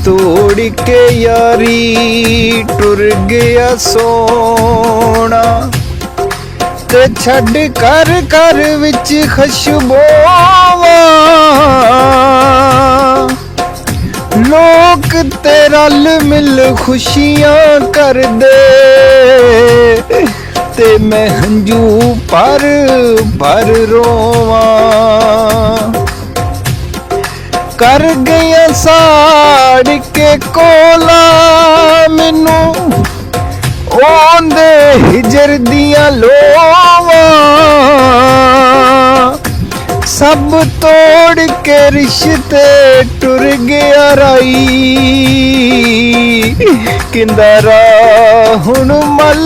तोड़ के यारी टुर गया सोना, ते छड़ कर घर विच खुशबूवां। लोग ते रल मिल खुशियां कर दे, ते मैं हंजू पर रोवां। कर गया साड़ के कोला मैनू ओंदे हिजर दियां लोवां। सब तोड़ के रिश्ते टुर गया राई, किंदा राह हुण मल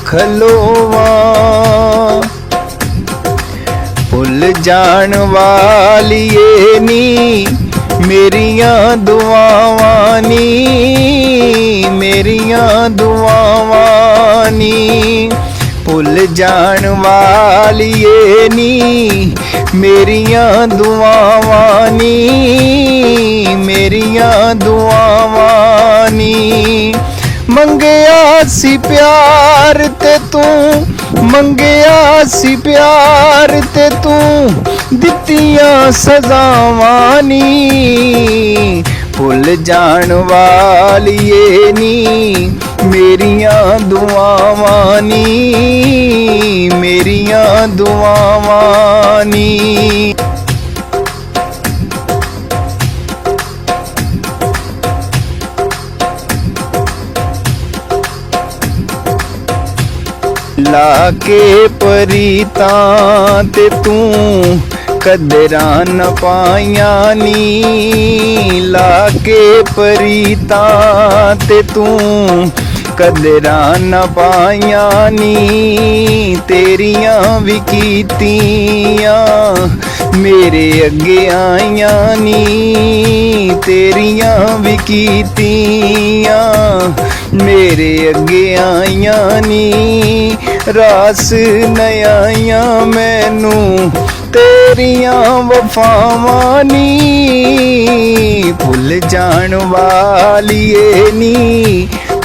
खलोवां। भुल जान वालिए नी मेरियां दुआवां नी, मेरियां दुआवां नी। भुल जान वालिए नी मेरियां दुआवां नी, मेरियां दुआवां नी। मंगया सी प्यार ते तू, मंगया सी प्यार ते तू दित्तियां सजावां नी। भुल जान वालिए नी मेरियां दुआवां नी, मेरियां दुआवां नी। लाके परीतां ते तू कदरां न पाइयां नी, लाके परीतां ते तू कदरां न पाइयां नी। तेरियां भी कीतियां मेरे अगे आइयां नी, तेरियां भी कीतियां मेरे अगे आइयां नी। रास नयाइयां मैनू तेरियां वफावां नी। भुल जान वालिए नी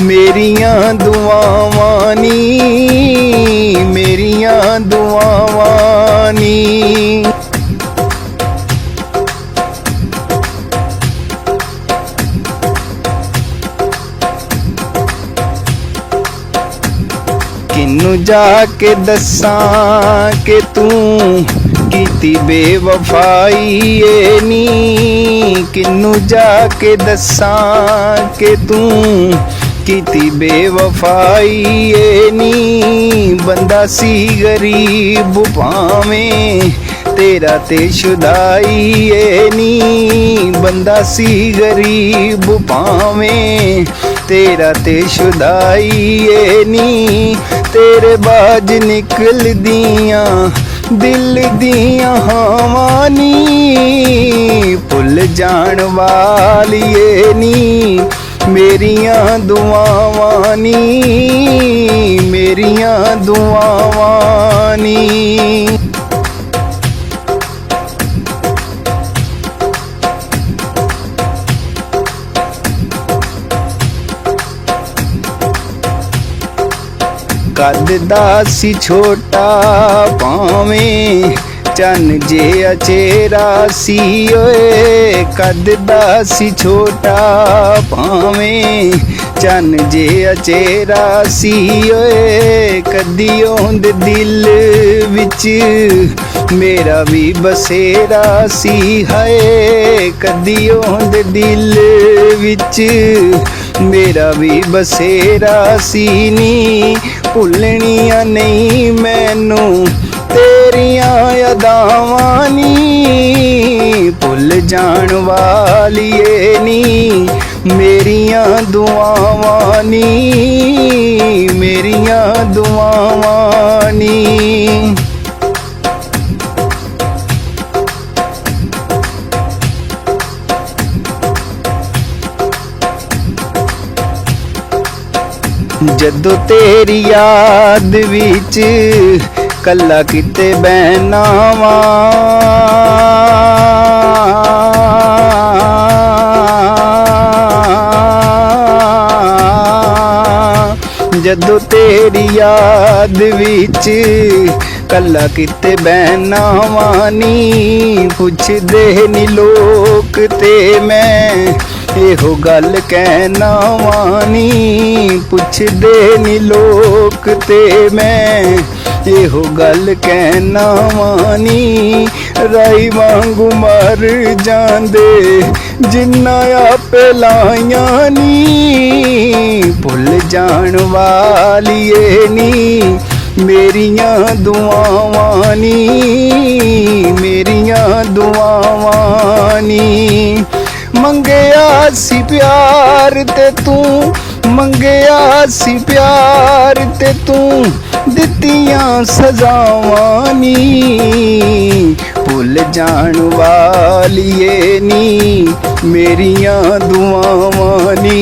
मेरियां दुआवां नी, मेरियां दुआवां नी। किन्नू जाके दसां के तू कीती बेवफाई ए नी, किन्नू जाके दसां के तू कीती बेवफाई ए नी। बंदा सी गरीब भावें तेरा ते शुदाई ए नी, बंदा सी गरीब भावें तेरा ते शुदाई ए नी। तेरे बाज निकल दियां दिल दियां हवां नी। भुल जान वालिए नी मेरियां दुआवां नी, मेरियां दुआवां नी। कद दा सी छोटा भावें चन जे अचेरा सी ओए, कद दा सी छोटा भावें चन जे अचेरा सी ओए। कदी ओंदे दिल विच मेरा भी बसेरा सी हाय, कदी ओंदे दिल विच मेरा भी बसेरा सी नी। भुलनियां नहीं मैनू तेरियां अदावां नी। भुल जान वालिए नी मेरियां दुआवां नी, मेरियां दुआवां नी। जदों तेरी याद विच कल्ला किते बहना वा, जदों तेरी याद विच कला किते बहना वानी पुछदे नी लोक ते मैं एहो गल कहना वानी पुछदे नी लोक ते मैं एहो गल कहना वानी राई वांगू मर जांदे जिन्ना आपे लाइया नी भुल जान वालिए नी मेरियां दुआवां नी मेरियां दुआवां नी मंगया सी प्यार ते तू मंगया सी प्यार ते तू दित्तियां सजावां नी भुल जान वालिए नी मेरियां दुआवां नी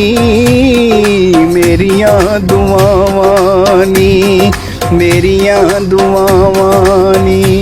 मेरियां दुआवां नी मेरियां दुआवां नी।